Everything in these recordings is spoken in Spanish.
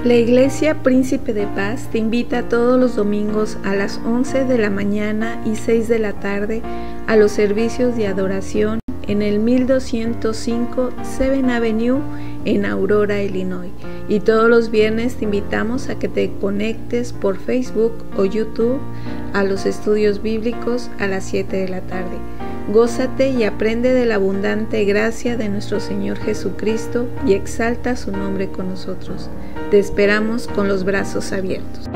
La Iglesia Príncipe de Paz te invita todos los domingos a las 11 de la mañana y 6 de la tarde a los servicios de adoración en el 1205 7th Avenue en Aurora, Illinois. Y todos los viernes te invitamos a que te conectes por Facebook o YouTube a los estudios bíblicos a las 7 de la tarde. Gózate y aprende de la abundante gracia de nuestro Señor Jesucristo y exalta su nombre con nosotros. Te esperamos con los brazos abiertos.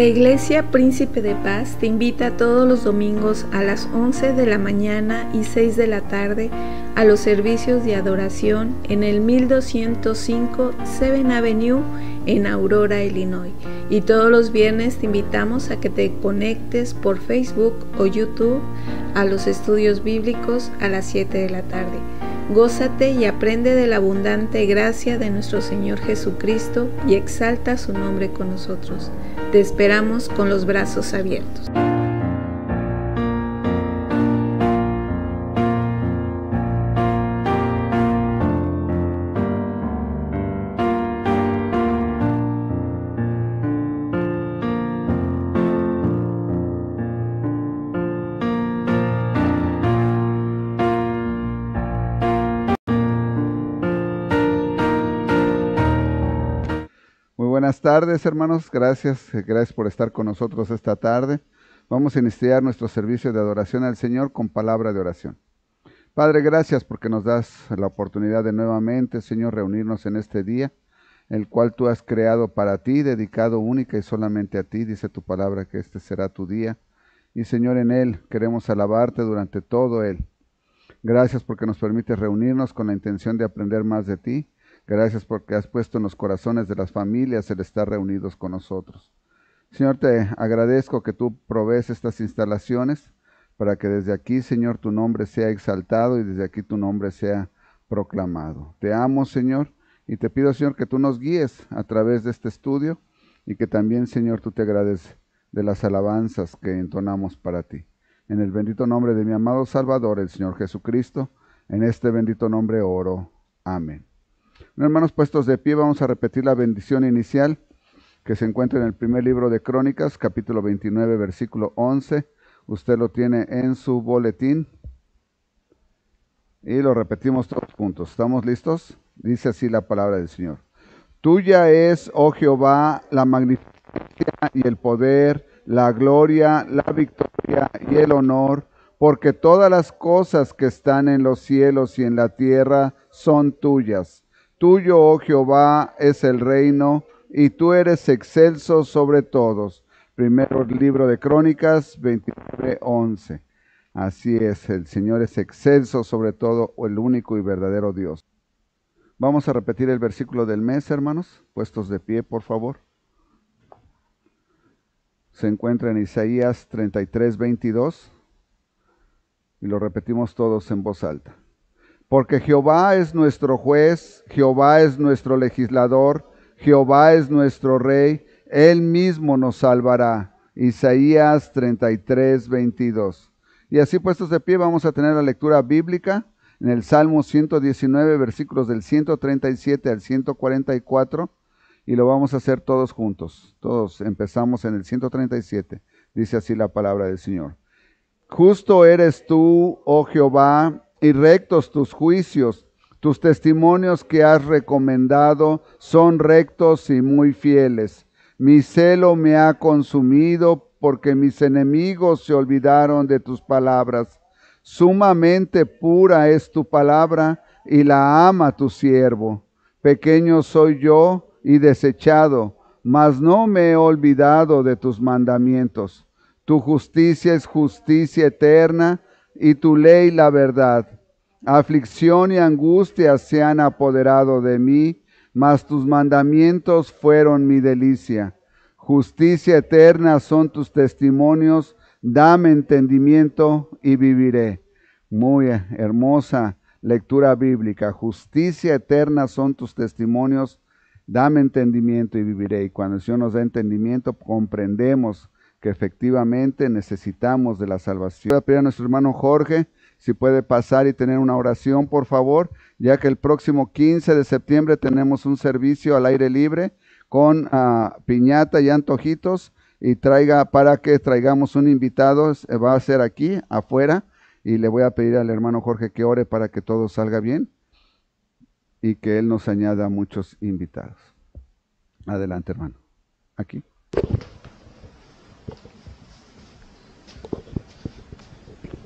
La Iglesia Príncipe de Paz te invita todos los domingos a las 11 de la mañana y 6 de la tarde a los servicios de adoración en el 1205 7th Avenue en Aurora, Illinois. Y todos los viernes te invitamos a que te conectes por Facebook o YouTube a los estudios bíblicos a las 7 de la tarde. Gózate y aprende de la abundante gracia de nuestro Señor Jesucristo y exalta su nombre con nosotros. Te esperamos con los brazos abiertos. Buenas tardes, hermanos. Gracias por estar con nosotros esta tarde. Vamos a iniciar nuestro servicio de adoración al Señor con palabra de oración. Padre, gracias porque nos das la oportunidad de nuevamente, Señor, reunirnos en este día, el cual tú has creado para ti, dedicado única y solamente a ti. Dice tu palabra que este será tu día. Y, Señor, en él queremos alabarte durante todo él. Gracias porque nos permites reunirnos con la intención de aprender más de ti. Gracias porque has puesto en los corazones de las familias el estar reunidos con nosotros. Señor, te agradezco que tú provees estas instalaciones para que desde aquí, Señor, tu nombre sea exaltado y desde aquí tu nombre sea proclamado. Te amo, Señor, y te pido, Señor, que tú nos guíes a través de este estudio y que también, Señor, tú te agrades de las alabanzas que entonamos para ti. En el bendito nombre de mi amado Salvador, el Señor Jesucristo, en este bendito nombre oro. Amén. Hermanos, puestos de pie, vamos a repetir la bendición inicial que se encuentra en el primer libro de Crónicas, capítulo 29, versículo 11. Usted lo tiene en su boletín y lo repetimos todos juntos. ¿Estamos listos? Dice así la palabra del Señor. Tuya es, oh Jehová, la magnificencia y el poder, la gloria, la victoria y el honor, porque todas las cosas que están en los cielos y en la tierra son tuyas. Tuyo, oh Jehová, es el reino, y tú eres excelso sobre todos. Primero libro de Crónicas, 29:11. Así es, el Señor es excelso sobre todo, el único y verdadero Dios. Vamos a repetir el versículo del mes, hermanos, puestos de pie, por favor. Se encuentra en Isaías 33:22, y lo repetimos todos en voz alta. Porque Jehová es nuestro juez, Jehová es nuestro legislador, Jehová es nuestro rey, Él mismo nos salvará. Isaías 33:22. Y así puestos de pie vamos a tener la lectura bíblica en el Salmo 119, versículos del 137 al 144, y lo vamos a hacer todos juntos. Todos empezamos en el 137. Dice así la palabra del Señor. Justo eres tú, oh Jehová, y rectos tus juicios. Tus testimonios que has recomendado son rectos y muy fieles. Mi celo me ha consumido porque mis enemigos se olvidaron de tus palabras. Sumamente pura es tu palabra y la ama tu siervo. Pequeño soy yo y desechado, mas no me he olvidado de tus mandamientos. Tu justicia es justicia eterna y tu ley la verdad. Aflicción y angustia se han apoderado de mí, mas tus mandamientos fueron mi delicia. Justicia eterna son tus testimonios, dame entendimiento y viviré. Muy hermosa lectura bíblica. Justicia eterna son tus testimonios, dame entendimiento y viviré. Y cuando el Señor nos da entendimiento, comprendemos que efectivamente necesitamos de la salvación. Voy a pedir a nuestro hermano Jorge si puede pasar y tener una oración, por favor, ya que el próximo 15 de septiembre tenemos un servicio al aire libre con piñata y antojitos, y para que traigamos un invitado, va a ser aquí, afuera, y le voy a pedir al hermano Jorge que ore para que todo salga bien y que él nos añada muchos invitados. Adelante, hermano. Aquí.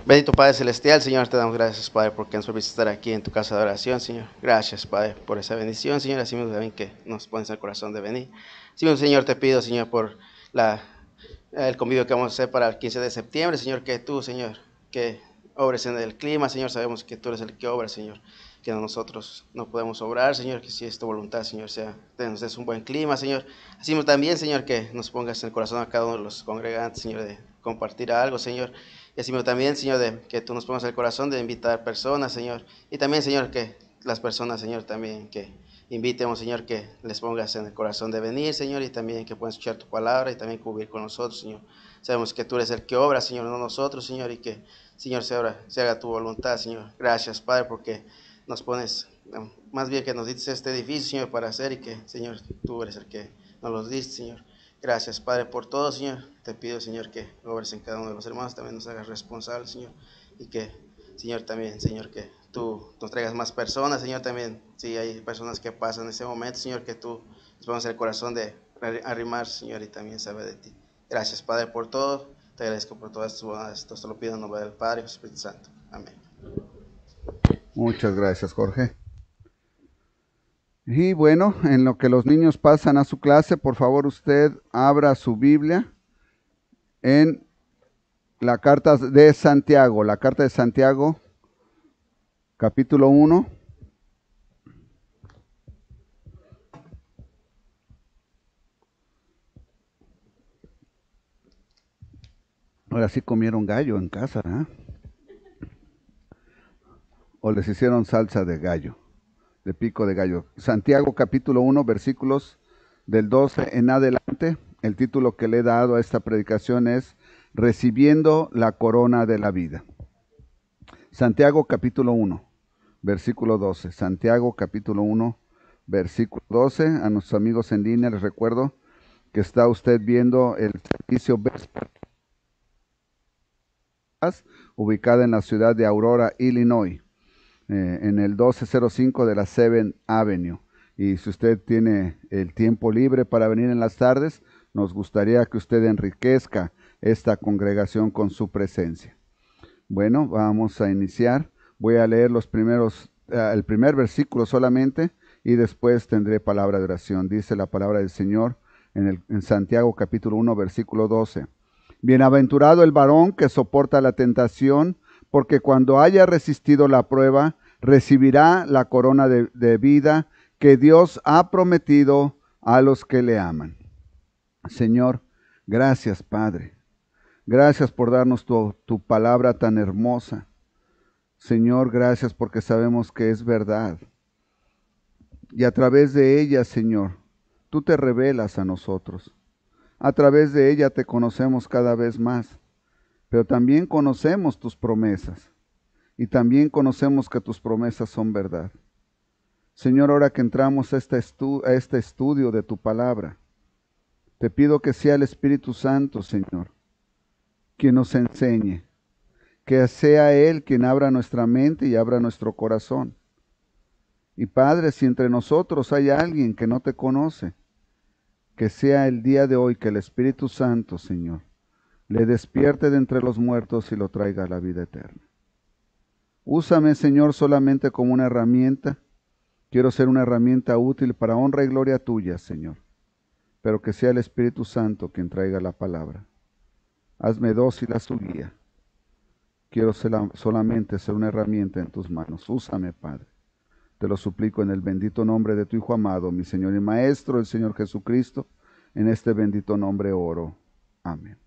Bendito Padre Celestial, Señor, te damos gracias, Padre, porque nos permites estar aquí en tu casa de oración, Señor. Gracias, Padre, por esa bendición, Señor. Así mismo también que nos pones al corazón de venir. Así mismo, Señor, te pido, Señor, por el convivio que vamos a hacer para el 15 de septiembre, Señor, que tú, Señor, que obres en el clima, Señor. Sabemos que tú eres el que obra, Señor, que nosotros no podemos obrar, Señor, que si es tu voluntad, Señor, nos des un buen clima, Señor. Así mismo también, Señor, que nos pongas en el corazón a cada uno de los congregantes, Señor, de compartir algo, Señor. Y así también, Señor, que tú nos pongas el corazón de invitar personas, Señor. Y también, Señor, que las personas, Señor, también que invitemos, Señor, que les pongas en el corazón de venir, Señor, y también que puedan escuchar tu palabra y también cubrir con nosotros, Señor. Sabemos que tú eres el que obra, Señor, no nosotros, Señor, y que, Señor, se haga tu voluntad, Señor. Gracias, Padre, porque nos pones, más bien que nos diste este edificio, Señor, para hacer, y que, Señor, tú eres el que nos los diste, Señor. Gracias, Padre, por todo, Señor. Te pido, Señor, que obres en cada uno de los hermanos, también nos hagas responsables, Señor, y que, Señor, también, Señor, que tú nos traigas más personas, Señor, también, si hay personas que pasan en ese momento, Señor, que tú nos pongas el corazón de arrimar, Señor, y también saber de ti. Gracias, Padre, por todo. Te agradezco por todas tus bondades. Esto te lo pido en nombre del Padre y del Espíritu Santo. Amén. Muchas gracias, Jorge. Y bueno, en lo que los niños pasan a su clase, por favor usted abra su Biblia en la carta de Santiago, capítulo 1. Ahora sí comieron gallo en casa, ¿eh? O les hicieron salsa de gallo, de pico de gallo. Santiago capítulo 1, versículos del 12 en adelante. El título que le he dado a esta predicación es Recibiendo la corona de la vida. Santiago capítulo 1, versículo 12. Santiago capítulo 1, versículo 12. A nuestros amigos en línea les recuerdo que está usted viendo el servicio ubicada en la ciudad de Aurora, Illinois, en el 1205 de la 7th Avenue. Y si usted tiene el tiempo libre para venir en las tardes, nos gustaría que usted enriquezca esta congregación con su presencia. Bueno, vamos a iniciar. Voy a leer el primer versículo solamente y después tendré palabra de oración. Dice la palabra del Señor en Santiago capítulo 1, versículo 12. Bienaventurado el varón que soporta la tentación, porque cuando haya resistido la prueba, recibirá la corona de vida que Dios ha prometido a los que le aman. Señor, gracias, Padre. Gracias por darnos tu palabra tan hermosa. Señor, gracias porque sabemos que es verdad. Y a través de ella, Señor, tú te revelas a nosotros. A través de ella te conocemos cada vez más, pero también conocemos tus promesas y también conocemos que tus promesas son verdad. Señor, ahora que entramos a este estudio de tu palabra, te pido que sea el Espíritu Santo, Señor, quien nos enseñe, que sea Él quien abra nuestra mente y abra nuestro corazón. Y Padre, si entre nosotros hay alguien que no te conoce, que sea el día de hoy que el Espíritu Santo, Señor, le despierte de entre los muertos y lo traiga a la vida eterna. Úsame, Señor, solamente como una herramienta. Quiero ser una herramienta útil para honra y gloria tuya, Señor, pero que sea el Espíritu Santo quien traiga la palabra. Hazme dócil a su guía. Quiero solamente ser una herramienta en tus manos. Úsame, Padre. Te lo suplico en el bendito nombre de tu Hijo amado, mi Señor y Maestro, el Señor Jesucristo, En este bendito nombre oro. Amén.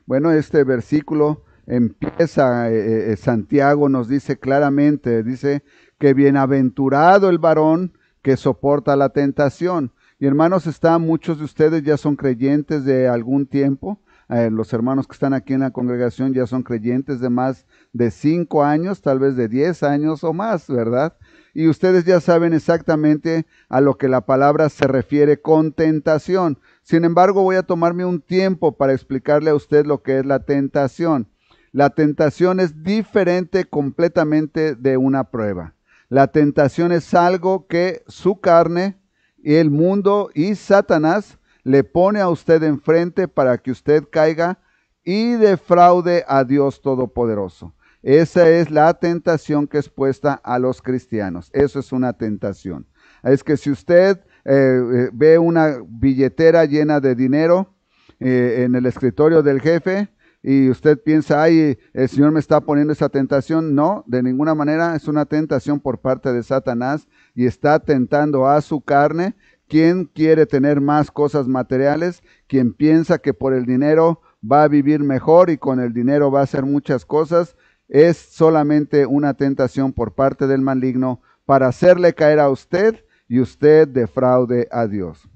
Bueno, este versículo empieza, Santiago nos dice claramente, dice que bienaventurado el varón que soporta la tentación. Y hermanos, muchos de ustedes ya son creyentes de algún tiempo. Los hermanos que están aquí en la congregación ya son creyentes de más de 5 años, tal vez de 10 años o más, ¿verdad? Y ustedes ya saben exactamente a lo que la palabra se refiere con tentación. Sin embargo, voy a tomarme un tiempo para explicarle a usted lo que es la tentación. La tentación es diferente completamente de una prueba. La tentación es algo que su carne y el mundo y Satanás le pone a usted enfrente para que usted caiga y defraude a Dios Todopoderoso. Esa es la tentación que es puesta a los cristianos. Eso es una tentación. Es que si usted ve una billetera llena de dinero en el escritorio del jefe y usted piensa, ay, el Señor me está poniendo esa tentación. No, de ninguna manera es una tentación por parte de Satanás y está tentando a su carne. ¿Quién quiere tener más cosas materiales? Quien piensa que por el dinero va a vivir mejor y con el dinero va a hacer muchas cosas. Es solamente una tentación por parte del maligno para hacerle caer a usted y usted defraude a Dios.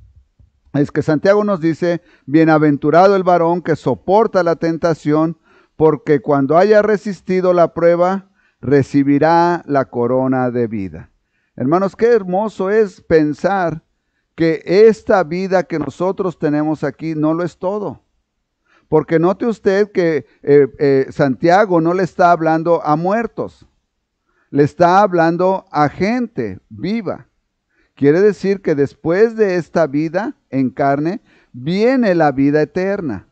Es que Santiago nos dice, bienaventurado el varón que soporta la tentación, porque cuando haya resistido la prueba, recibirá la corona de vida. Hermanos, qué hermoso es pensar que esta vida que nosotros tenemos aquí no lo es todo. Porque note usted que Santiago no le está hablando a muertos, le está hablando a gente viva. Quiere decir que después de esta vida en carne, viene la vida eterna.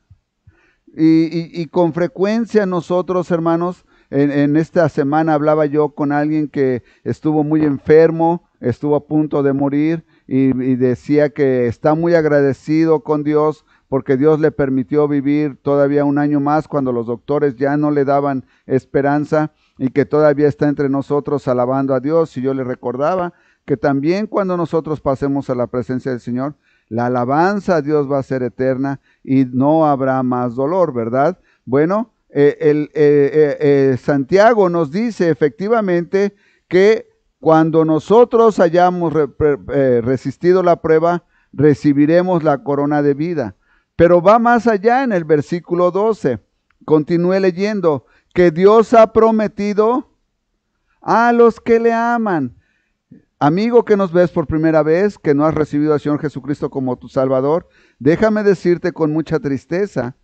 Y con frecuencia nosotros, hermanos, en esta semana hablaba yo con alguien que estuvo muy enfermo, estuvo a punto de morir y decía que está muy agradecido con Dios porque Dios le permitió vivir todavía un año más cuando los doctores ya no le daban esperanza y que todavía está entre nosotros alabando a Dios. Y yo le recordaba que también cuando nosotros pasemos a la presencia del Señor, la alabanza a Dios va a ser eterna y no habrá más dolor, ¿verdad? Bueno, Santiago nos dice efectivamente que cuando nosotros hayamos resistido la prueba, recibiremos la corona de vida. Pero va más allá en el versículo 12. Continúe leyendo, que Dios ha prometido a los que le aman. Amigo que nos ves por primera vez, que no has recibido al Señor Jesucristo como tu Salvador, déjame decirte con mucha tristeza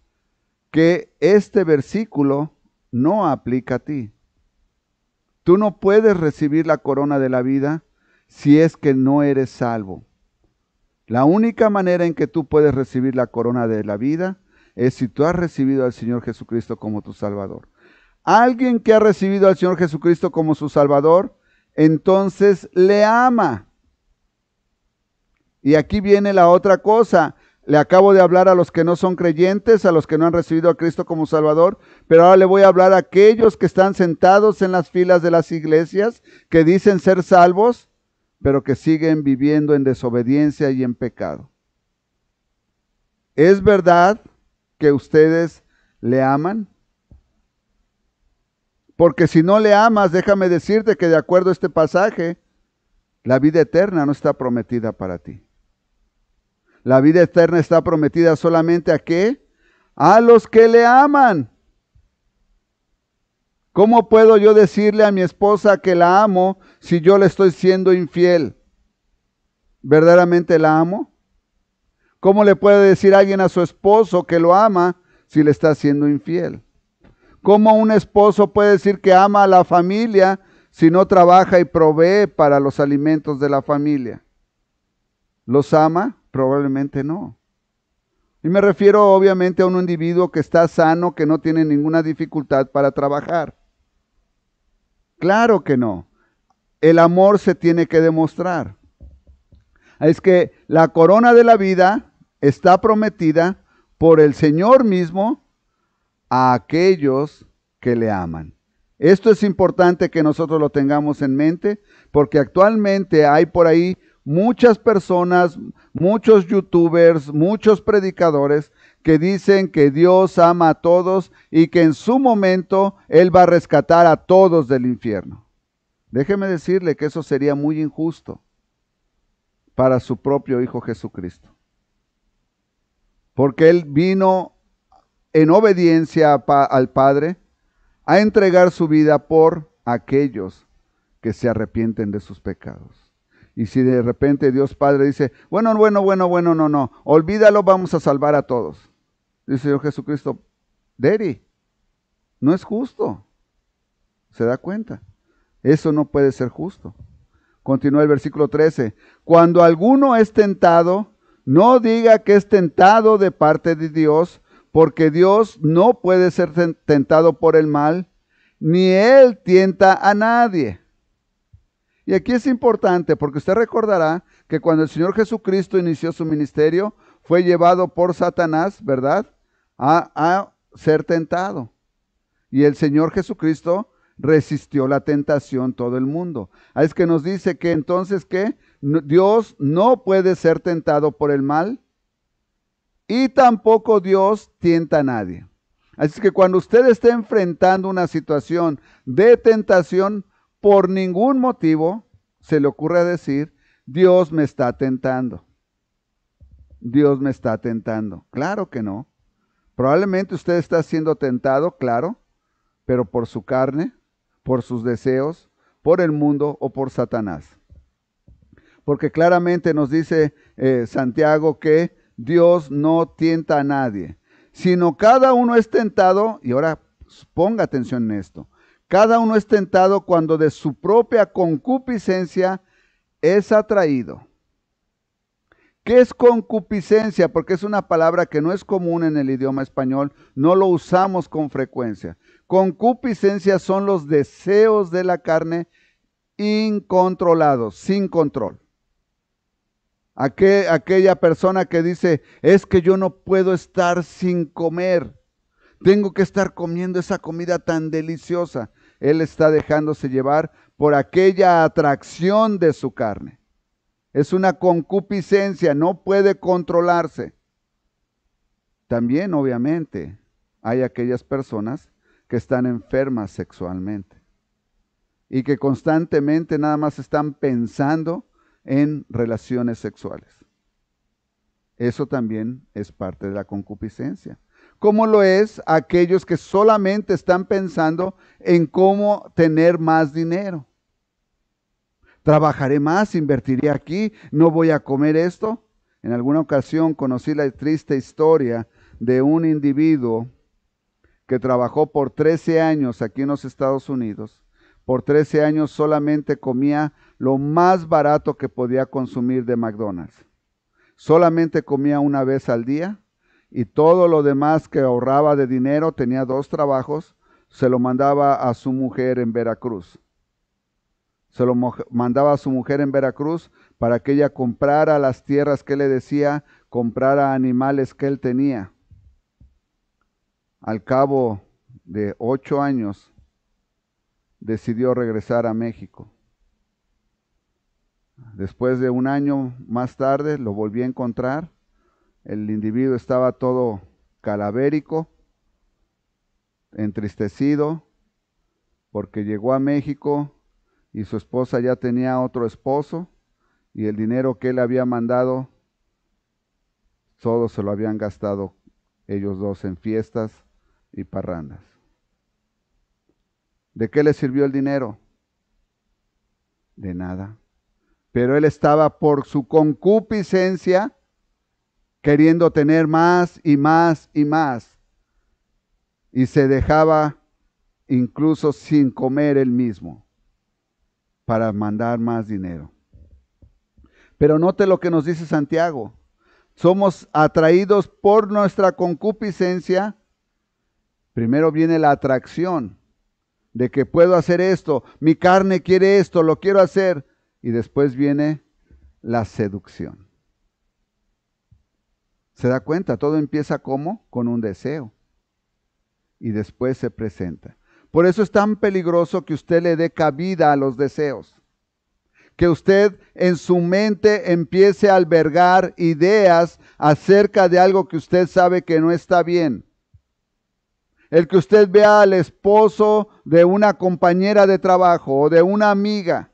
que este versículo no aplica a ti. Tú no puedes recibir la corona de la vida si es que no eres salvo. La única manera en que tú puedes recibir la corona de la vida es si tú has recibido al Señor Jesucristo como tu Salvador. Alguien que ha recibido al Señor Jesucristo como su Salvador, entonces le ama. Y aquí viene la otra cosa. Le acabo de hablar a los que no son creyentes, a los que no han recibido a Cristo como Salvador, pero ahora le voy a hablar a aquellos que están sentados en las filas de las iglesias, que dicen ser salvos, pero que siguen viviendo en desobediencia y en pecado. ¿Es verdad que ustedes le aman? Porque si no le amas, déjame decirte que de acuerdo a este pasaje, la vida eterna no está prometida para ti. La vida eterna está prometida solamente ¿a qué? A los que le aman. ¿Cómo puedo yo decirle a mi esposa que la amo si yo le estoy siendo infiel? ¿Verdaderamente la amo? ¿Cómo le puede decir alguien a su esposo que lo ama si le está siendo infiel? ¿Cómo un esposo puede decir que ama a la familia si no trabaja y provee para los alimentos de la familia? ¿Los ama? Probablemente no. Y me refiero obviamente a un individuo que está sano, que no tiene ninguna dificultad para trabajar. Claro que no. El amor se tiene que demostrar. Es que la corona de la vida está prometida por el Señor mismo a aquellos que le aman. Esto es importante que nosotros lo tengamos en mente, porque actualmente hay por ahí muchas personas, muchos youtubers, muchos predicadores que dicen que Dios ama a todos y que en su momento Él va a rescatar a todos del infierno. Déjeme decirle que eso sería muy injusto para su propio Hijo Jesucristo. Porque Él vino en obediencia al Padre a entregar su vida por aquellos que se arrepienten de sus pecados. Y si de repente Dios Padre dice, bueno, no, olvídalo, vamos a salvar a todos. Dice el Señor Jesucristo, Daddy, no es justo. ¿Se da cuenta? Eso no puede ser justo. Continúa el versículo 13. Cuando alguno es tentado, no diga que es tentado de parte de Dios, porque Dios no puede ser tentado por el mal, ni Él tienta a nadie. Y aquí es importante, porque usted recordará que cuando el Señor Jesucristo inició su ministerio, fue llevado por Satanás, ¿verdad?, a ser tentado. Y el Señor Jesucristo resistió la tentación todo el mundo. Es que nos dice que entonces que Dios no puede ser tentado por el mal y tampoco Dios tienta a nadie. Así que cuando usted esté enfrentando una situación de tentación, por ningún motivo se le ocurre decir, Dios me está tentando. Dios me está tentando. Claro que no. Probablemente usted está siendo tentado, claro, pero por su carne, por sus deseos, por el mundo o por Satanás. Porque claramente nos dice Santiago que Dios no tienta a nadie, sino cada uno es tentado, y ahora ponga atención en esto, cada uno es tentado cuando de su propia concupiscencia es atraído. ¿Qué es concupiscencia? Porque es una palabra que no es común en el idioma español, no lo usamos con frecuencia. Concupiscencia son los deseos de la carne incontrolados, sin control. Aquella persona que dice, es que yo no puedo estar sin comer, tengo que estar comiendo esa comida tan deliciosa. Él está dejándose llevar por aquella atracción de su carne. Es una concupiscencia, no puede controlarse. También, obviamente, hay aquellas personas que están enfermas sexualmente y que constantemente nada más están pensando en relaciones sexuales. Eso también es parte de la concupiscencia. Como lo es aquellos que solamente están pensando en cómo tener más dinero. Trabajaré más, invertiré aquí, no voy a comer esto. En alguna ocasión conocí la triste historia de un individuo que trabajó por 13 años aquí en los Estados Unidos. Por 13 años solamente comía lo más barato que podía consumir de McDonald's. Solamente comía una vez al día y todo lo demás que ahorraba de dinero, tenía 2 trabajos, se lo mandaba a su mujer en Veracruz. Se lo mandaba a su mujer en Veracruz para que ella comprara las tierras que él le decía, comprara animales que él tenía. Al cabo de 8 años, decidió regresar a México. Después de 1 año más tarde, lo volví a encontrar. El individuo estaba todo calavérico, entristecido, porque llegó a México y su esposa ya tenía otro esposo, y el dinero que él había mandado, todo se lo habían gastado ellos dos en fiestas y parrandas. ¿De qué le sirvió el dinero? De nada. Pero él estaba por su concupiscencia queriendo tener más y más y más. Y se dejaba incluso sin comer él mismo para mandar más dinero. Pero note lo que nos dice Santiago. Somos atraídos por nuestra concupiscencia. Primero viene la atracción de que puedo hacer esto, mi carne quiere esto, lo quiero hacer. Y después viene la seducción. ¿Se da cuenta? Todo empieza ¿cómo? Con un deseo. Y después se presenta. Por eso es tan peligroso que usted le dé cabida a los deseos. que usted en su mente empiece a albergar ideas acerca de algo que usted sabe que no está bien. El que usted vea al esposo de una compañera de trabajo o de una amiga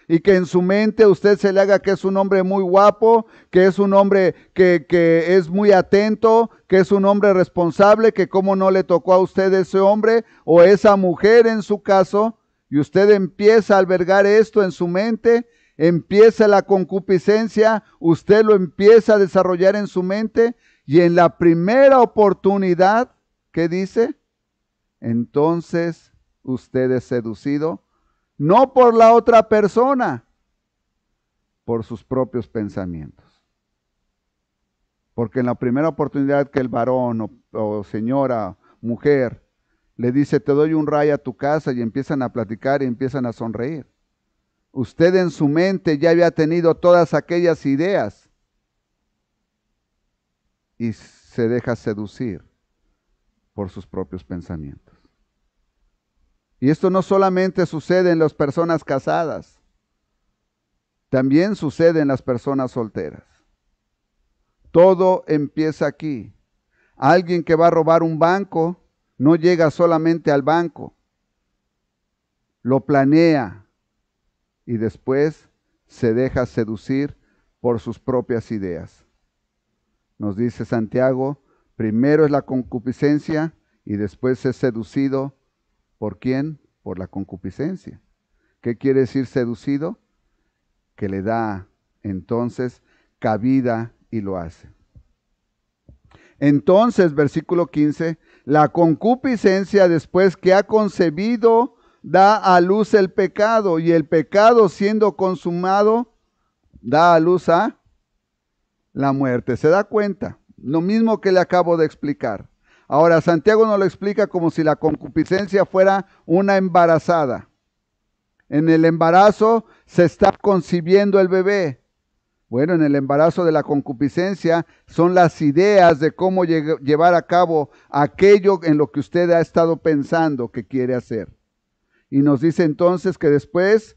y que en su mente usted se le haga que es un hombre muy guapo, que es un hombre que es muy atento, que es un hombre responsable, que cómo no le tocó a usted ese hombre o esa mujer en su caso, y usted empieza a albergar esto en su mente, empieza la concupiscencia, usted lo empieza a desarrollar en su mente y en la primera oportunidad, ¿qué dice? Entonces usted es seducido, no por la otra persona, por sus propios pensamientos. Porque en la primera oportunidad que el varón o señora, mujer, le dice, te doy un ray a tu casa, y empiezan a platicar y empiezan a sonreír. Usted en su mente ya había tenido todas aquellas ideas y se deja seducir por sus propios pensamientos. Y esto no solamente sucede en las personas casadas, también sucede en las personas solteras. Todo empieza aquí. Alguien que va a robar un banco no llega solamente al banco, lo planea y después se deja seducir por sus propias ideas. Nos dice Santiago, primero es la concupiscencia y después es seducido. ¿Por quién? Por la concupiscencia. ¿Qué quiere decir seducido? Que le da entonces cabida y lo hace. Entonces, versículo 15, la concupiscencia después que ha concebido da a luz el pecado, y el pecado siendo consumado da a luz a la muerte. ¿Se da cuenta? Lo mismo que le acabo de explicar. Ahora, Santiago nos lo explica como si la concupiscencia fuera una embarazada. En el embarazo se está concibiendo el bebé. Bueno, en el embarazo de la concupiscencia son las ideas de cómo llevar a cabo aquello en lo que usted ha estado pensando que quiere hacer. Y nos dice entonces que después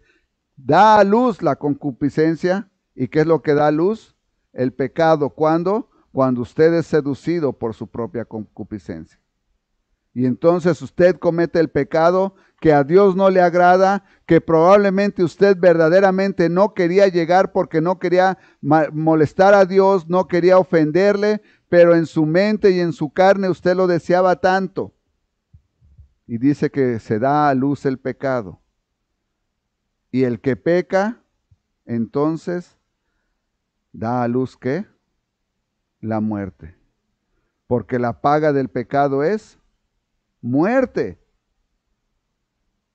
da a luz la concupiscencia. ¿Y qué es lo que da a luz? El pecado. ¿Cuándo? Cuando usted es seducido por su propia concupiscencia. Y entonces usted comete el pecado que a Dios no le agrada, que probablemente usted verdaderamente no quería llegar porque no quería molestar a Dios, no quería ofenderle, pero en su mente y en su carne usted lo deseaba tanto. Y dice que se da a luz el pecado. Y el que peca, entonces, da a luz ¿qué? La muerte. Porque la paga del pecado es muerte.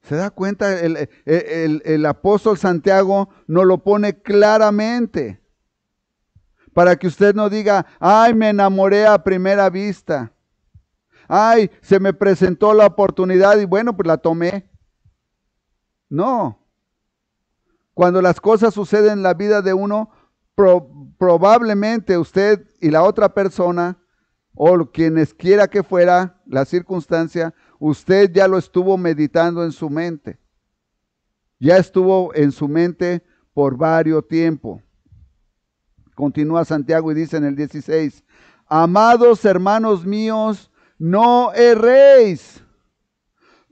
¿Se da cuenta? El apóstol Santiago nos lo pone claramente. Para que usted no diga, ay, me enamoré a primera vista. Ay, se me presentó la oportunidad y bueno, pues la tomé. No. Cuando las cosas suceden en la vida de uno, probablemente usted y la otra persona, o quienes quiera que fuera la circunstancia, usted ya lo estuvo meditando en su mente. Ya estuvo en su mente por varios tiempo. Continúa Santiago y dice en el 16, amados hermanos míos, no erréis.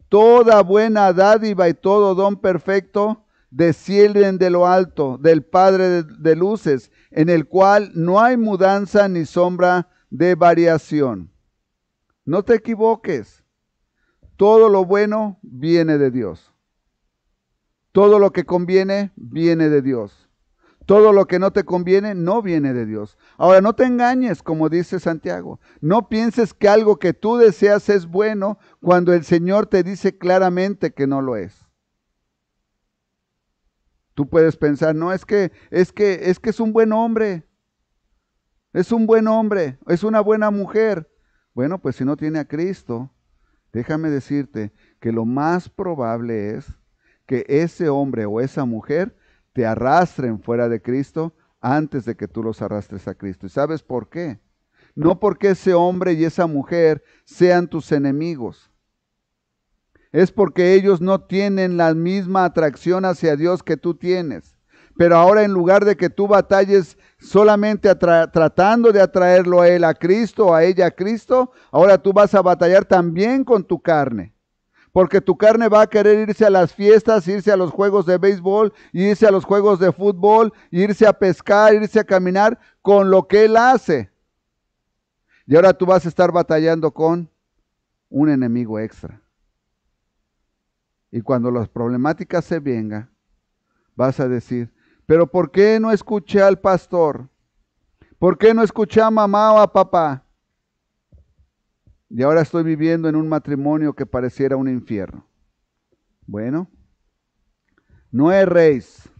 Toda buena dádiva y todo don perfecto descienden de lo alto, del Padre de luces, en el cual no hay mudanza ni sombra de variación. No te equivoques. Todo lo bueno viene de Dios. Todo lo que conviene viene de Dios. Todo lo que no te conviene no viene de Dios. Ahora, no te engañes, como dice Santiago. No pienses que algo que tú deseas es bueno cuando el Señor te dice claramente que no lo es. Tú puedes pensar, no, es que es un buen hombre. Es un buen hombre, es una buena mujer. Bueno, pues si no tiene a Cristo, déjame decirte que lo más probable es que ese hombre o esa mujer te arrastren fuera de Cristo antes de que tú los arrastres a Cristo. ¿Y sabes por qué? No porque ese hombre y esa mujer sean tus enemigos. Es porque ellos no tienen la misma atracción hacia Dios que tú tienes. Pero ahora, en lugar de que tú batalles solamente tratando de atraerlo a él a Cristo o a ella a Cristo, ahora tú vas a batallar también con tu carne. Porque tu carne va a querer irse a las fiestas, irse a los juegos de béisbol, irse a los juegos de fútbol, irse a pescar, irse a caminar con lo que él hace. Y ahora tú vas a estar batallando con un enemigo extra. Y cuando las problemáticas se vengan, vas a decir, pero ¿por qué no escuché al pastor? ¿Por qué no escuché a mamá o a papá? Y ahora estoy viviendo en un matrimonio que pareciera un infierno. Bueno, no erréis.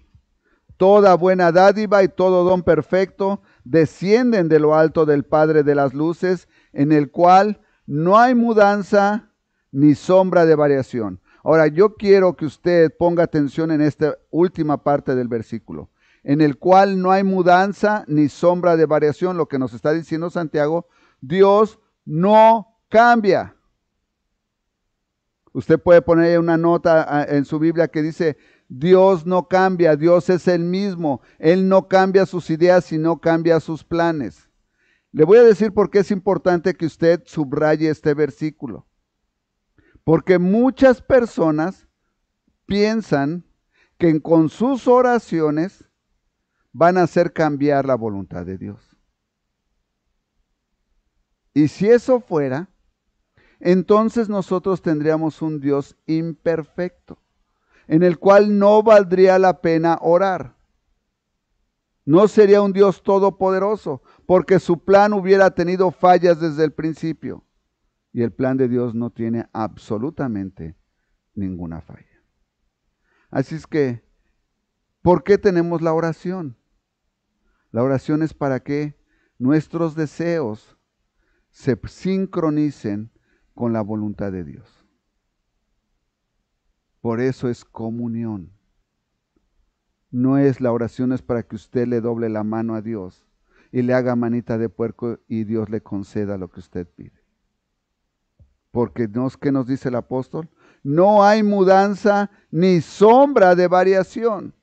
Toda buena dádiva y todo don perfecto descienden de lo alto del Padre de las luces, en el cual no hay mudanza ni sombra de variación. Ahora, yo quiero que usted ponga atención en esta última parte del versículo, en el cual no hay mudanza ni sombra de variación. Lo que nos está diciendo Santiago, Dios no cambia. Usted puede poner una nota en su Biblia que dice, Dios no cambia, Dios es el mismo. Él no cambia sus ideas y no cambia sus planes. Le voy a decir por qué es importante que usted subraye este versículo. Porque muchas personas piensan que con sus oraciones van a hacer cambiar la voluntad de Dios. Y si eso fuera, entonces nosotros tendríamos un Dios imperfecto, en el cual no valdría la pena orar. No sería un Dios todopoderoso, porque su plan hubiera tenido fallas desde el principio. Y el plan de Dios no tiene absolutamente ninguna falla. Así es que, ¿por qué tenemos la oración? La oración es para que nuestros deseos se sincronicen con la voluntad de Dios. Por eso es comunión. No es la oración, es para que usted le doble la mano a Dios y le haga manita de puerco y Dios le conceda lo que usted pide. Porque ¿qué nos dice el apóstol? No hay mudanza ni sombra de variación.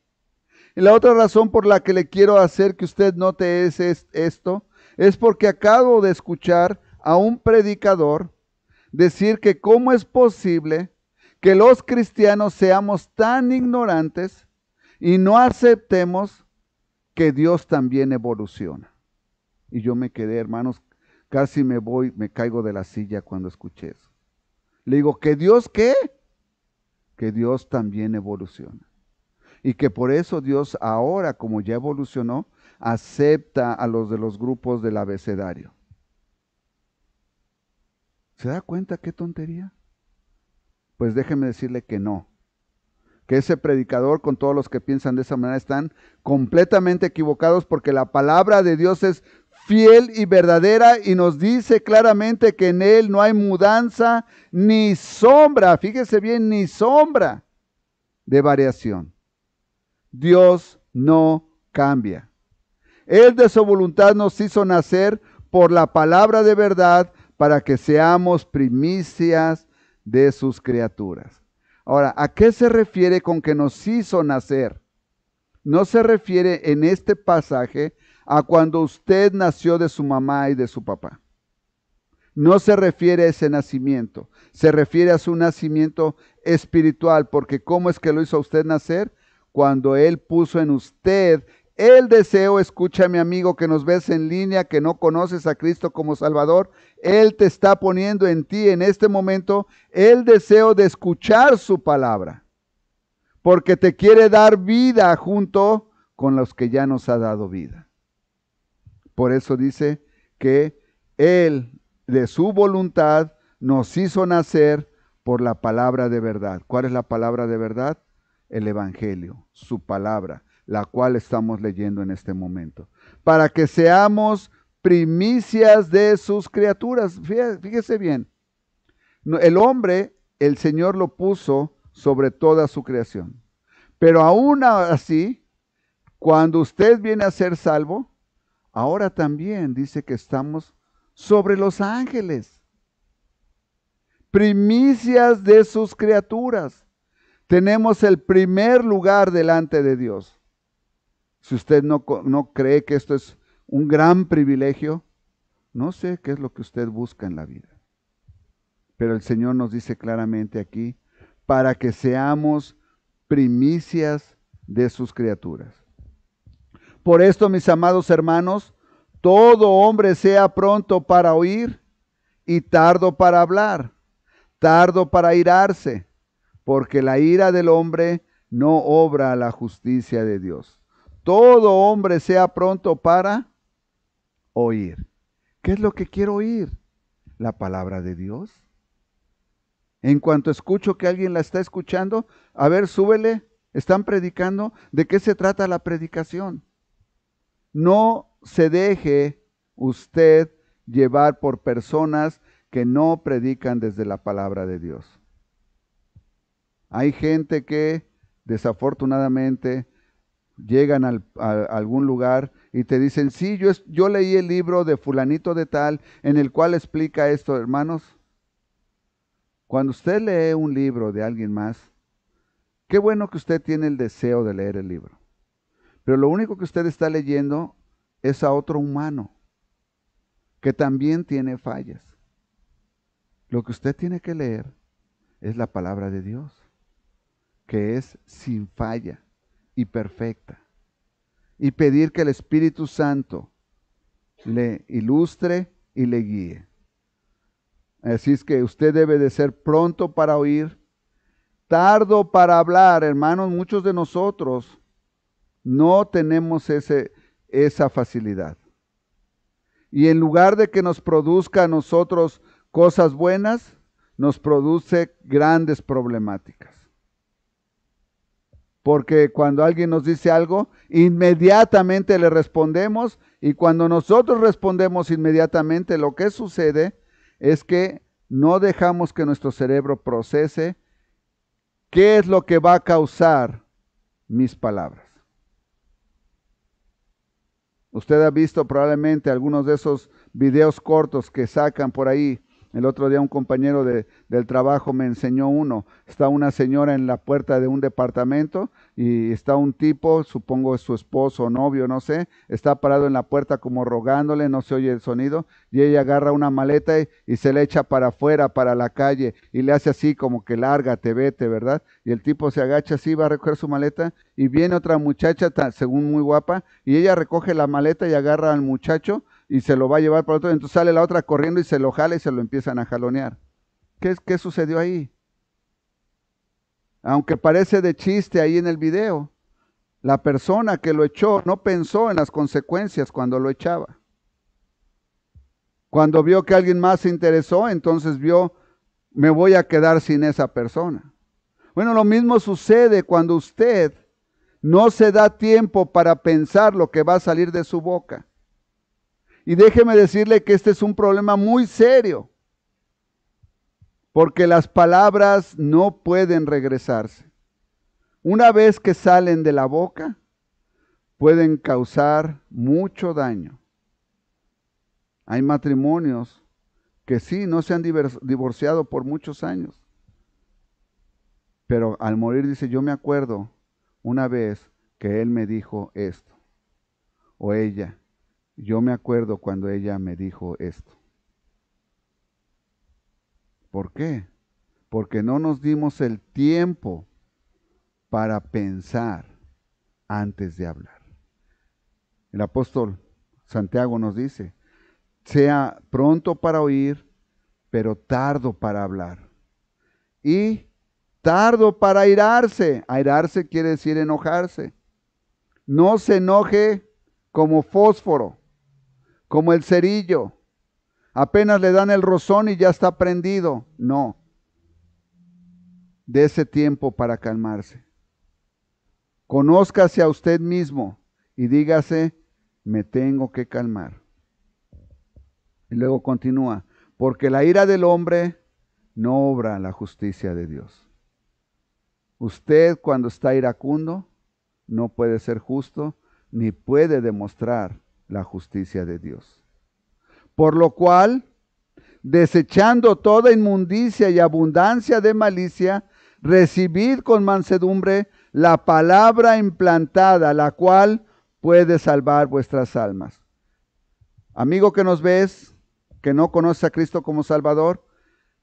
Y la otra razón por la que le quiero hacer que usted note esto, es porque acabo de escuchar a un predicador decir que cómo es posible que los cristianos seamos tan ignorantes y no aceptemos que Dios también evoluciona. Y yo me quedé, hermanos, casi me caigo de la silla cuando escuché eso. Le digo, ¿que Dios qué? Que Dios también evoluciona. Y que por eso Dios ahora, como ya evolucionó, acepta a los de los grupos del abecedario. ¿Se da cuenta qué tontería? Pues déjeme decirle que no. Que ese predicador con todos los que piensan de esa manera están completamente equivocados, porque la palabra de Dios es fiel y verdadera y nos dice claramente que en él no hay mudanza ni sombra, fíjese bien, ni sombra de variación. Dios no cambia. Él de su voluntad nos hizo nacer por la palabra de verdad para que seamos primicias de sus criaturas. Ahora, ¿a qué se refiere con que nos hizo nacer? No se refiere en este pasaje a cuando usted nació de su mamá y de su papá. No se refiere a ese nacimiento, se refiere a su nacimiento espiritual, porque ¿cómo es que lo hizo a usted nacer? Cuando Él puso en usted el deseo, escucha mi amigo que nos ves en línea, que no conoces a Cristo como Salvador, Él te está poniendo en ti en este momento el deseo de escuchar su palabra, porque te quiere dar vida junto con los que ya nos ha dado vida. Por eso dice que Él, de su voluntad, nos hizo nacer por la palabra de verdad. ¿Cuál es la palabra de verdad? El Evangelio, su palabra, la cual estamos leyendo en este momento. Para que seamos primicias de sus criaturas. Fíjese bien, el hombre, el Señor lo puso sobre toda su creación. Pero aún así, cuando usted viene a ser salvo, ahora también dice que estamos sobre los ángeles. Primicias de sus criaturas. Tenemos el primer lugar delante de Dios. si usted no cree que esto es un gran privilegio, no sé qué es lo que usted busca en la vida. Pero el Señor nos dice claramente aquí, para que seamos primicias de sus criaturas. Por esto, mis amados hermanos, todo hombre sea pronto para oír y tardo para hablar, tardo para irarse, porque la ira del hombre no obra la justicia de Dios. Todo hombre sea pronto para oír. ¿Qué es lo que quiero oír? La palabra de Dios. En cuanto escucho que alguien la está escuchando, a ver, súbele, están predicando. ¿De qué se trata la predicación? No se deje usted llevar por personas que no predican desde la palabra de Dios. Hay gente que desafortunadamente llegan a algún lugar y te dicen, sí, yo leí el libro de fulanito de tal en el cual explica esto. Hermanos, cuando usted lee un libro de alguien más, qué bueno que usted tiene el deseo de leer el libro, pero lo único que usted está leyendo es a otro humano que también tiene fallas. Lo que usted tiene que leer es la palabra de Dios, que es sin falla y perfecta, y pedir que el Espíritu Santo le ilustre y le guíe. Así es que usted debe de ser pronto para oír, tardo para hablar. Hermanos, muchos de nosotros no tenemos esa facilidad. Y en lugar de que nos produzca a nosotros cosas buenas, nos produce grandes problemáticas. Porque cuando alguien nos dice algo, inmediatamente le respondemos, y cuando nosotros respondemos inmediatamente, lo que sucede es que no dejamos que nuestro cerebro procese qué es lo que va a causar mis palabras. Usted ha visto probablemente algunos de esos videos cortos que sacan por ahí. El otro día un compañero del trabajo me enseñó uno. Está una señora en la puerta de un departamento y está un tipo, supongo es su esposo o novio, no sé, está parado en la puerta como rogándole, no se oye el sonido, y ella agarra una maleta y se la echa para afuera, para la calle, y le hace así como que lárgate, vete, ¿verdad? Y el tipo se agacha así, va a recoger su maleta, y viene otra muchacha, según muy guapa, y ella recoge la maleta y agarra al muchacho, y se lo va a llevar para otro, entonces sale la otra corriendo y se lo jala y se lo empiezan a jalonear. ¿Qué sucedió ahí? Aunque parece de chiste ahí en el video, la persona que lo echó no pensó en las consecuencias cuando lo echaba. Cuando vio que alguien más se interesó, entonces vio, me voy a quedar sin esa persona. Bueno, lo mismo sucede cuando usted no se da tiempo para pensar lo que va a salir de su boca. Y déjeme decirle que este es un problema muy serio, porque las palabras no pueden regresarse. Una vez que salen de la boca, pueden causar mucho daño. Hay matrimonios que sí, no se han divorciado por muchos años, pero al morir dice, yo me acuerdo una vez que él me dijo esto, o ella. Yo me acuerdo cuando ella me dijo esto. ¿Por qué? Porque no nos dimos el tiempo para pensar antes de hablar. El apóstol Santiago nos dice, sea pronto para oír, pero tardo para hablar. Y tardo para airarse. Airarse quiere decir enojarse. No se enoje como fósforo, como el cerillo, apenas le dan el rozón y ya está prendido. No, dese tiempo para calmarse. Conózcase a usted mismo y dígase, me tengo que calmar. Y luego continúa, porque la ira del hombre no obra la justicia de Dios. Usted cuando está iracundo no puede ser justo ni puede demostrar la justicia de Dios. Por lo cual, desechando toda inmundicia y abundancia de malicia, recibid con mansedumbre la palabra implantada, la cual puede salvar vuestras almas. Amigo que nos ves, que no conoces a Cristo como Salvador,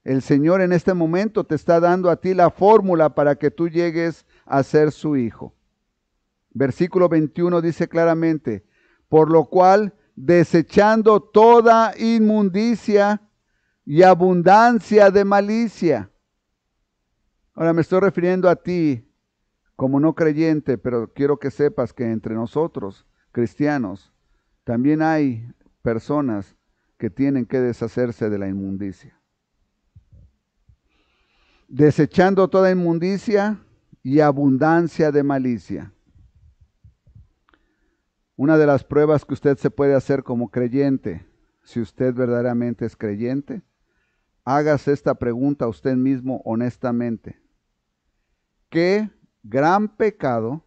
el Señor en este momento te está dando a ti la fórmula para que tú llegues a ser su hijo. Versículo 21 dice claramente, por lo cual, desechando toda inmundicia y abundancia de malicia. Ahora me estoy refiriendo a ti como no creyente, pero quiero que sepas que entre nosotros, cristianos, también hay personas que tienen que deshacerse de la inmundicia. Desechando toda inmundicia y abundancia de malicia. Una de las pruebas que usted se puede hacer como creyente, si usted verdaderamente es creyente, hágase esta pregunta a usted mismo honestamente. ¿Qué gran pecado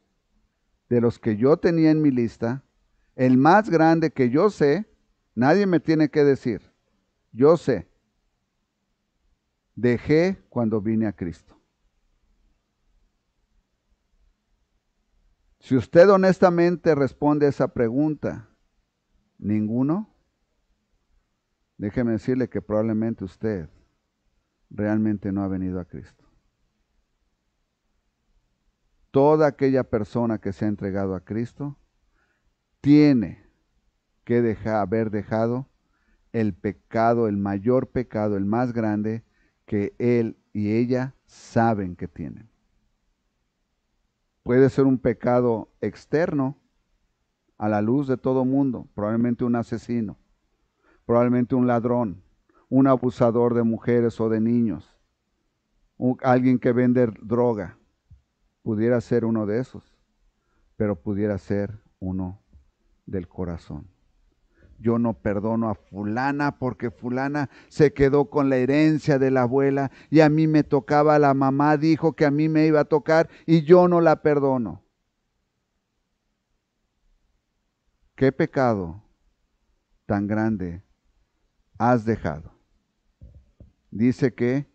de los que yo tenía en mi lista, el más grande que yo sé, nadie me tiene que decir, yo sé, dejé cuando vine a Cristo? Si usted honestamente responde a esa pregunta, ninguno, déjeme decirle que probablemente usted realmente no ha venido a Cristo. Toda aquella persona que se ha entregado a Cristo tiene que haber dejado el pecado, el mayor pecado, el más grande que él y ella saben que tienen. Puede ser un pecado externo a la luz de todo mundo, probablemente un asesino, probablemente un ladrón, un abusador de mujeres o de niños, alguien que vende droga. Pudiera ser uno de esos, pero pudiera ser uno del corazón. Yo no perdono a fulana porque fulana se quedó con la herencia de la abuela y a mí me tocaba, la mamá dijo que a mí me iba a tocar y yo no la perdono. ¿Qué pecado tan grande has dejado? Dice que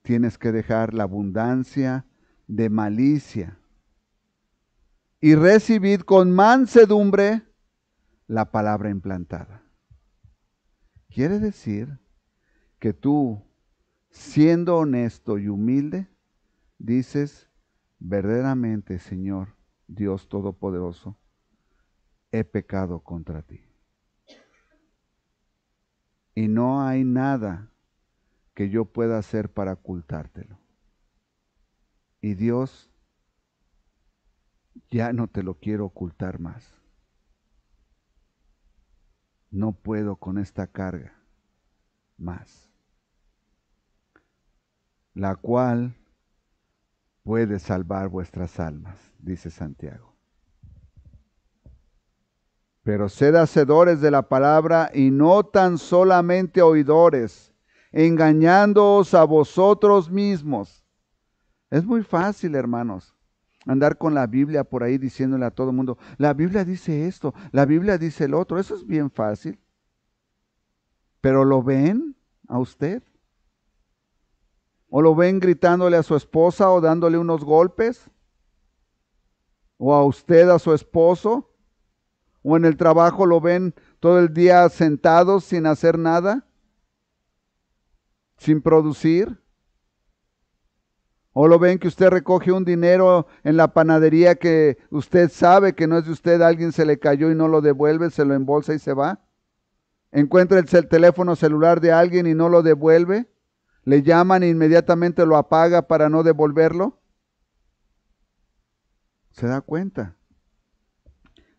tienes que dejar la abundancia de malicia y recibid con mansedumbre la palabra implantada. Quiere decir que tú, siendo honesto y humilde, dices, verdaderamente, Señor, Dios Todopoderoso, he pecado contra ti. Y no hay nada que yo pueda hacer para ocultártelo. Y Dios, ya no te lo quiero ocultar más. No puedo con esta carga más, la cual puede salvar vuestras almas, dice Santiago. Pero sed hacedores de la palabra y no tan solamente oidores, engañándoos a vosotros mismos. Es muy fácil, hermanos, andar con la Biblia por ahí diciéndole a todo el mundo, la Biblia dice esto, la Biblia dice el otro. Eso es bien fácil. ¿Pero lo ven a usted? ¿O lo ven gritándole a su esposa o dándole unos golpes? ¿O a usted a su esposo? ¿O en el trabajo lo ven todo el día sentados sin hacer nada? ¿Sin producir? ¿O lo ven que usted recoge un dinero en la panadería que usted sabe que no es de usted, alguien se le cayó y no lo devuelve, se lo embolsa y se va? ¿Encuentra el teléfono celular de alguien y no lo devuelve? ¿Le llaman e inmediatamente lo apaga para no devolverlo? ¿Se da cuenta?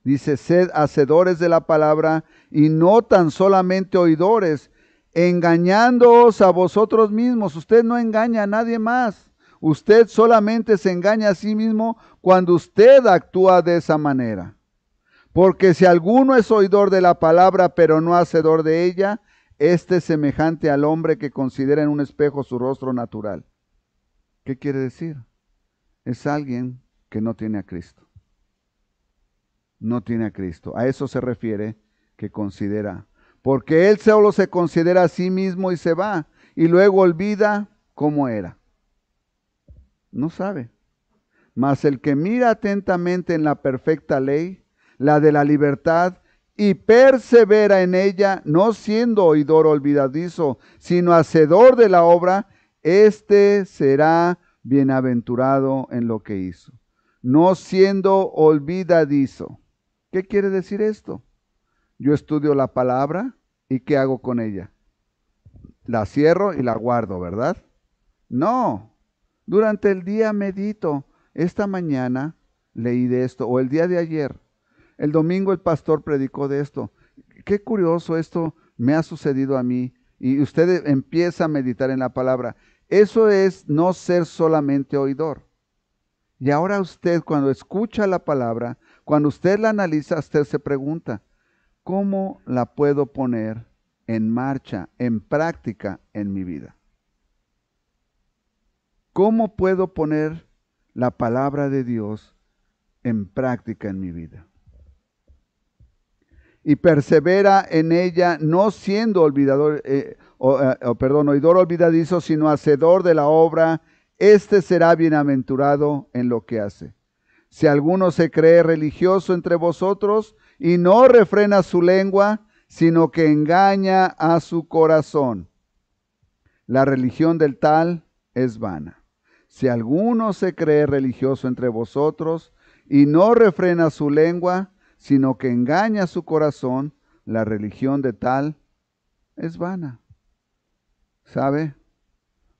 Dice, sed hacedores de la palabra y no tan solamente oidores, engañándoos a vosotros mismos. Usted no engaña a nadie más. Usted solamente se engaña a sí mismo cuando usted actúa de esa manera. Porque si alguno es oidor de la palabra, pero no hacedor de ella, este es semejante al hombre que considera en un espejo su rostro natural. ¿Qué quiere decir? Es alguien que no tiene a Cristo. No tiene a Cristo. A eso se refiere que considera. Porque él solo se considera a sí mismo y se va. Y luego olvida cómo era. No sabe. Mas el que mira atentamente en la perfecta ley, la de la libertad, y persevera en ella, no siendo oidor olvidadizo, sino hacedor de la obra, éste será bienaventurado en lo que hizo. No siendo olvidadizo. ¿Qué quiere decir esto? Yo estudio la palabra y ¿qué hago con ella? La cierro y la guardo, ¿verdad? No. Durante el día medito. Esta mañana leí de esto, o el día de ayer. El domingo el pastor predicó de esto. Qué curioso, esto me ha sucedido a mí. Y usted empieza a meditar en la palabra. Eso es no ser solamente oidor. Y ahora usted, cuando escucha la palabra, cuando usted la analiza, usted se pregunta, ¿cómo la puedo poner en marcha, en práctica en mi vida? ¿Cómo puedo poner la palabra de Dios en práctica en mi vida? Y persevera en ella, no siendo oidor olvidadizo, sino hacedor de la obra, este será bienaventurado en lo que hace. Si alguno se cree religioso entre vosotros y no refrena su lengua, sino que engaña a su corazón, la religión del tal es vana. Si alguno se cree religioso entre vosotros y no refrena su lengua, sino que engaña su corazón, la religión de tal es vana. ¿Sabe?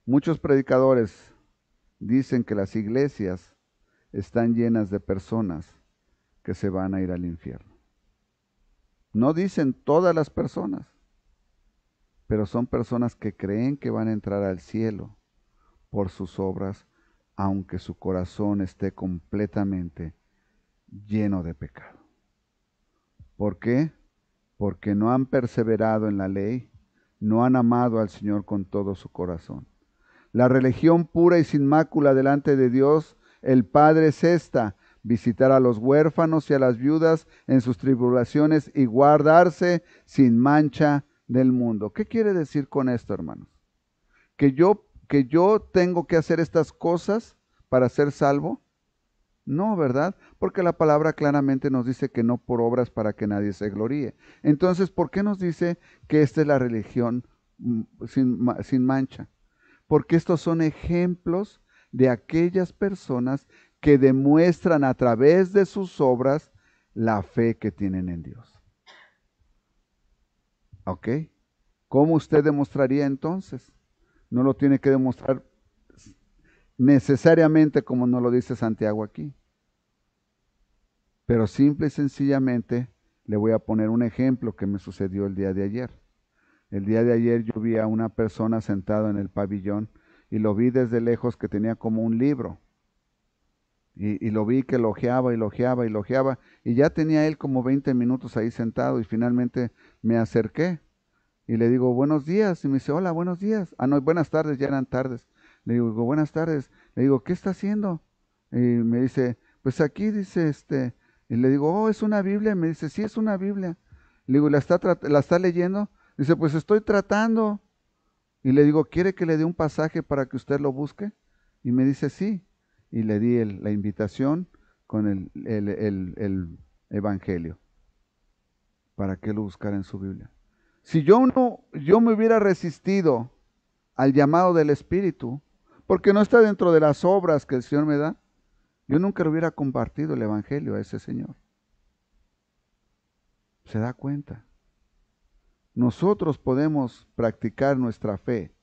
Muchos predicadores dicen que las iglesias están llenas de personas que se van a ir al infierno. No dicen todas las personas, pero son personas que creen que van a entrar al cielo por sus obras, aunque su corazón esté completamente lleno de pecado. ¿Por qué? Porque no han perseverado en la ley, no han amado al Señor con todo su corazón. La religión pura y sin mácula delante de Dios, el Padre, es esta: visitar a los huérfanos y a las viudas en sus tribulaciones y guardarse sin mancha del mundo. ¿Qué quiere decir con esto, hermanos? ¿Que yo tengo que hacer estas cosas para ser salvo? No, ¿verdad? Porque la palabra claramente nos dice que no por obras para que nadie se gloríe. Entonces, ¿por qué nos dice que esta es la religión sin mancha? Porque estos son ejemplos de aquellas personas que demuestran a través de sus obras la fe que tienen en Dios. ¿Ok? ¿Cómo usted demostraría entonces? No lo tiene que demostrar necesariamente como nos lo dice Santiago aquí. Pero simple y sencillamente le voy a poner un ejemplo que me sucedió el día de ayer. El día de ayer yo vi a una persona sentada en el pabellón y lo vi desde lejos que tenía como un libro. Y lo vi que elogiaba y ya tenía él como 20 minutos ahí sentado y finalmente me acerqué y le digo, buenos días, y me dice, hola, buenos días. Ah, no, buenas tardes, ya eran tardes. Le digo, buenas tardes. Le digo, ¿qué está haciendo? Y me dice, pues aquí dice y le digo, oh, ¿es una Biblia? Y me dice, sí, es una Biblia. Le digo, ¿la está leyendo? Dice, pues estoy tratando. Y le digo, ¿quiere que le dé un pasaje para que usted lo busque? Y me dice, sí. Y le di la invitación con el Evangelio para que lo buscara en su Biblia. Si yo me hubiera resistido al llamado del Espíritu, porque no está dentro de las obras que el Señor me da, yo nunca le hubiera compartido el Evangelio a ese señor. ¿Se da cuenta? Nosotros podemos practicar nuestra fe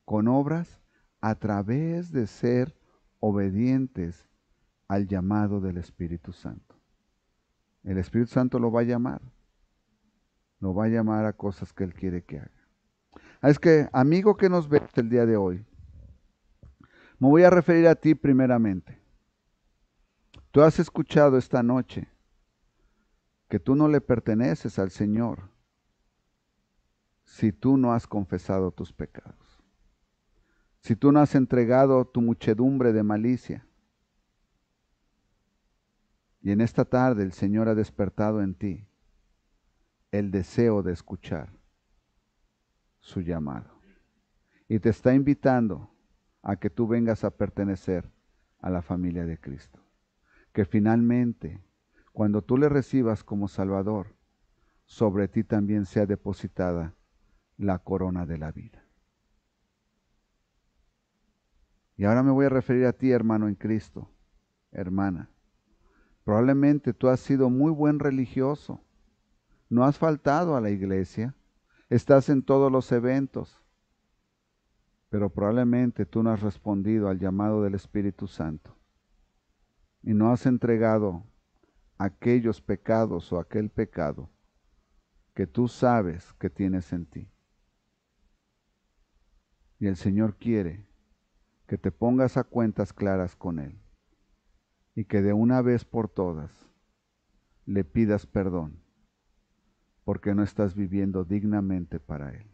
con obras a través de ser obedientes al llamado del Espíritu Santo. El Espíritu Santo lo va a llamar a cosas que Él quiere que haga. Es que, amigo que nos ves el día de hoy, me voy a referir a ti primeramente. Tú has escuchado esta noche que tú no le perteneces al Señor si tú no has confesado tus pecados, si tú no has entregado tu muchedumbre de malicia. Y en esta tarde el Señor ha despertado en ti el deseo de escuchar su llamado. Y te está invitando a que tú vengas a pertenecer a la familia de Cristo. Que finalmente, cuando tú le recibas como Salvador, sobre ti también sea depositada la corona de la vida. Y ahora me voy a referir a ti, hermano en Cristo, hermana. Probablemente tú has sido muy buen religioso, no has faltado a la iglesia, estás en todos los eventos, pero probablemente tú no has respondido al llamado del Espíritu Santo y no has entregado aquellos pecados o aquel pecado que tú sabes que tienes en ti. Y el Señor quiere que te pongas a cuentas claras con Él y que de una vez por todas le pidas perdón porque no estás viviendo dignamente para Él.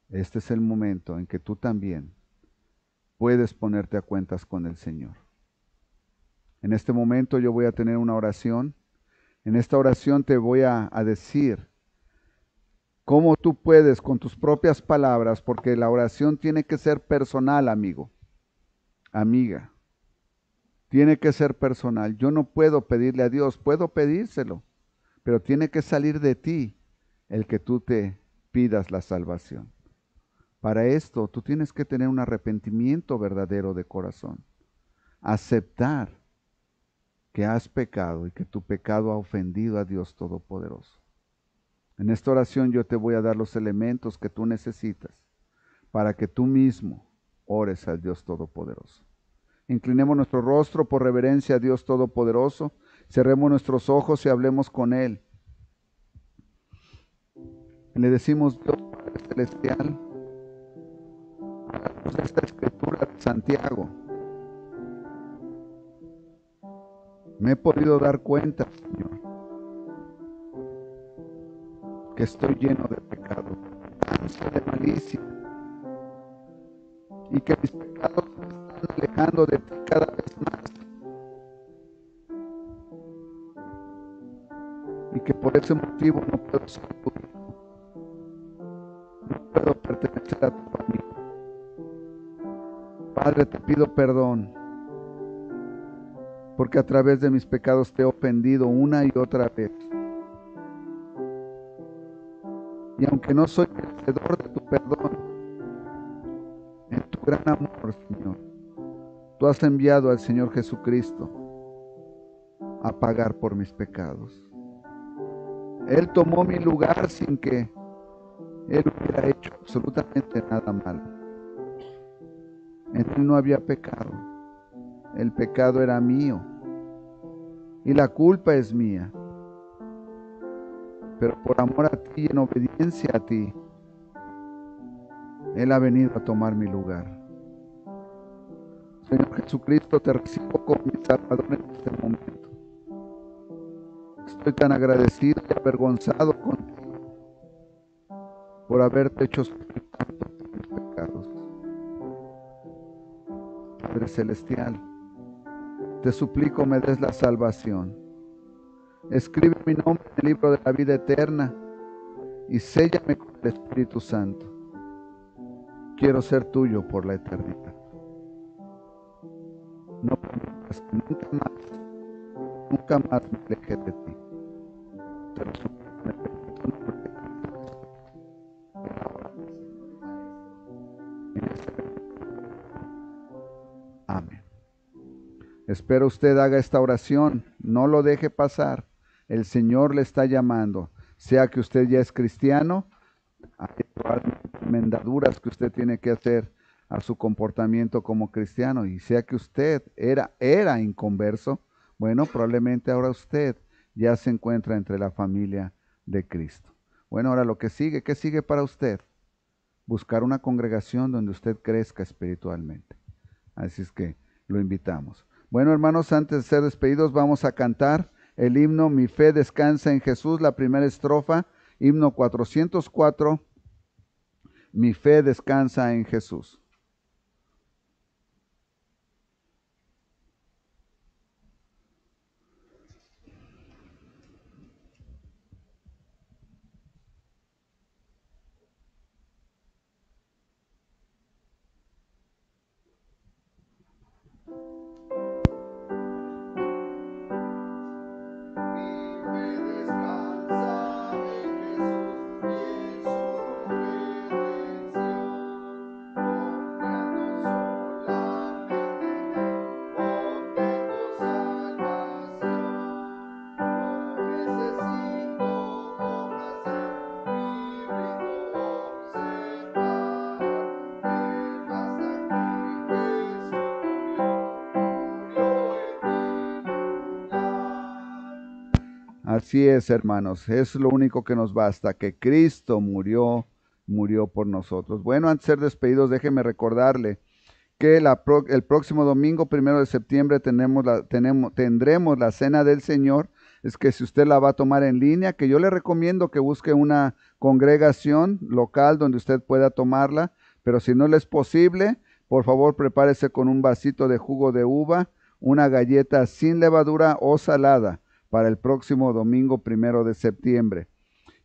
Este es el momento en que tú también puedes ponerte a cuentas con el Señor. En este momento yo voy a tener una oración. En esta oración te voy a decir cómo tú puedes con tus propias palabras, porque la oración tiene que ser personal, amigo, amiga. Tiene que ser personal. Yo no puedo pedirle a Dios, puedo pedírselo, pero tiene que salir de ti el que tú te pidas la salvación. Para esto tú tienes que tener un arrepentimiento verdadero de corazón. Aceptar que has pecado y que tu pecado ha ofendido a Dios Todopoderoso. En esta oración yo te voy a dar los elementos que tú necesitas para que tú mismo ores al Dios Todopoderoso. Inclinemos nuestro rostro por reverencia a Dios Todopoderoso. Cerremos nuestros ojos y hablemos con Él. Le decimos: Dios Padre Celestial, a la luz de esta escritura de Santiago, me he podido dar cuenta, Señor, que estoy lleno de pecado, ansia de malicia, y que mis pecados me están alejando de ti cada vez más, y que por ese motivo no puedo ser tu hijo, no puedo pertenecer a tu familia. Padre, te pido perdón, porque a través de mis pecados te he ofendido una y otra vez. Y aunque no soy merecedor de tu perdón, en tu gran amor, Señor, tú has enviado al Señor Jesucristo a pagar por mis pecados. Él tomó mi lugar sin que Él hubiera hecho absolutamente nada malo. En Él no había pecado. El pecado era mío y la culpa es mía. Pero por amor a ti y en obediencia a ti, Él ha venido a tomar mi lugar. Señor Jesucristo, te recibo como mi Salvador en este momento. Estoy tan agradecido y avergonzado contigo por haberte hecho sufrir tanto por mis pecados. Padre Celestial, te suplico me des la salvación. Escribe mi nombre en el libro de la vida eterna y séllame con el Espíritu Santo. Quiero ser tuyo por la eternidad. No permitas que nunca más me aleje de ti. Te lo suplico en el bendito nombre de Cristo Jesús. En este Amén. Espero usted haga esta oración, no lo deje pasar. El Señor le está llamando. Sea que usted ya es cristiano, hay probablemente enmendaduras que usted tiene que hacer a su comportamiento como cristiano, y sea que usted era inconverso, bueno, probablemente ahora usted ya se encuentra entre la familia de Cristo. Bueno, ahora lo que sigue, ¿qué sigue para usted? Buscar una congregación donde usted crezca espiritualmente. Así es que lo invitamos. Bueno, hermanos, antes de ser despedidos, vamos a cantar el himno Mi fe descansa en Jesús, la primera estrofa, himno 404, Mi fe descansa en Jesús. Así es, hermanos, es lo único que nos basta, que Cristo murió por nosotros. Bueno, antes de ser despedidos, déjeme recordarle que el próximo domingo, 1 de septiembre, tendremos la Cena del Señor. Es que si usted la va a tomar en línea, que yo le recomiendo que busque una congregación local donde usted pueda tomarla, pero si no le es posible, por favor prepárese con un vasito de jugo de uva, una galleta sin levadura o salada para el próximo domingo 1 de septiembre.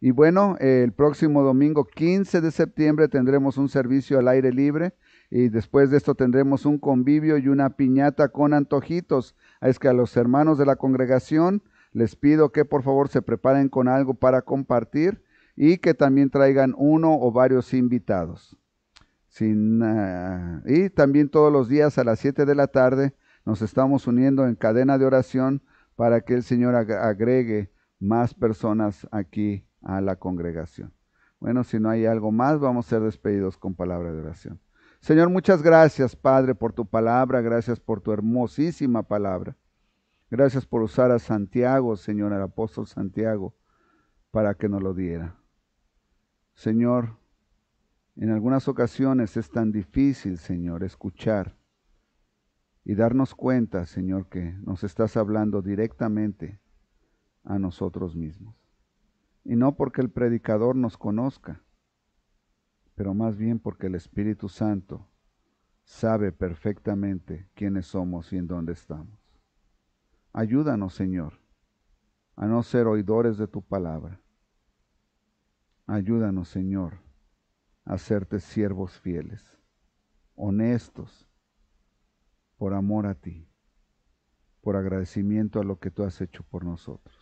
Y bueno, el próximo domingo 15 de septiembre tendremos un servicio al aire libre y después de esto tendremos un convivio y una piñata con antojitos. Es que a los hermanos de la congregación les pido que por favor se preparen con algo para compartir y que también traigan uno o varios invitados. Y también todos los días a las 7 de la tarde nos estamos uniendo en cadena de oración para que el Señor agregue más personas aquí a la congregación. Bueno, si no hay algo más, vamos a ser despedidos con palabra de oración. Señor, muchas gracias, Padre, por tu palabra, gracias por tu hermosísima palabra. Gracias por usar a Santiago, Señor, al apóstol Santiago, para que nos lo diera. Señor, en algunas ocasiones es tan difícil, Señor, escuchar y darnos cuenta, Señor, que nos estás hablando directamente a nosotros mismos. Y no porque el predicador nos conozca, pero más bien porque el Espíritu Santo sabe perfectamente quiénes somos y en dónde estamos. Ayúdanos, Señor, a no ser oidores de tu palabra. Ayúdanos, Señor, a hacerte siervos fieles, honestos, por amor a ti, por agradecimiento a lo que tú has hecho por nosotros.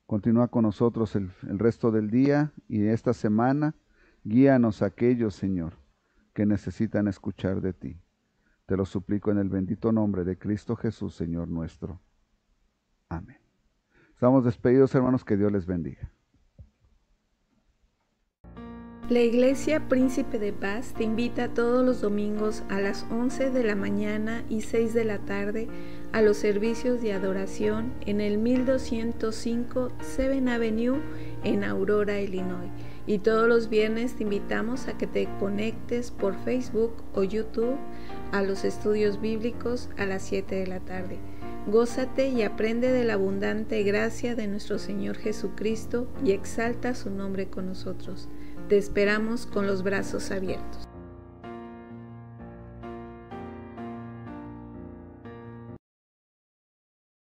Continúa con nosotros el resto del día y esta semana. Guíanos a aquellos, Señor, que necesitan escuchar de ti. Te lo suplico en el bendito nombre de Cristo Jesús, Señor nuestro. Amén. Estamos despedidos, hermanos, que Dios les bendiga. La Iglesia Príncipe de Paz te invita todos los domingos a las 11 de la mañana y 6 de la tarde a los servicios de adoración en el 1205 7th Avenue en Aurora, Illinois. Y todos los viernes te invitamos a que te conectes por Facebook o YouTube a los estudios bíblicos a las 7 de la tarde. Gózate y aprende de la abundante gracia de nuestro Señor Jesucristo y exalta su nombre con nosotros. Te esperamos con los brazos abiertos.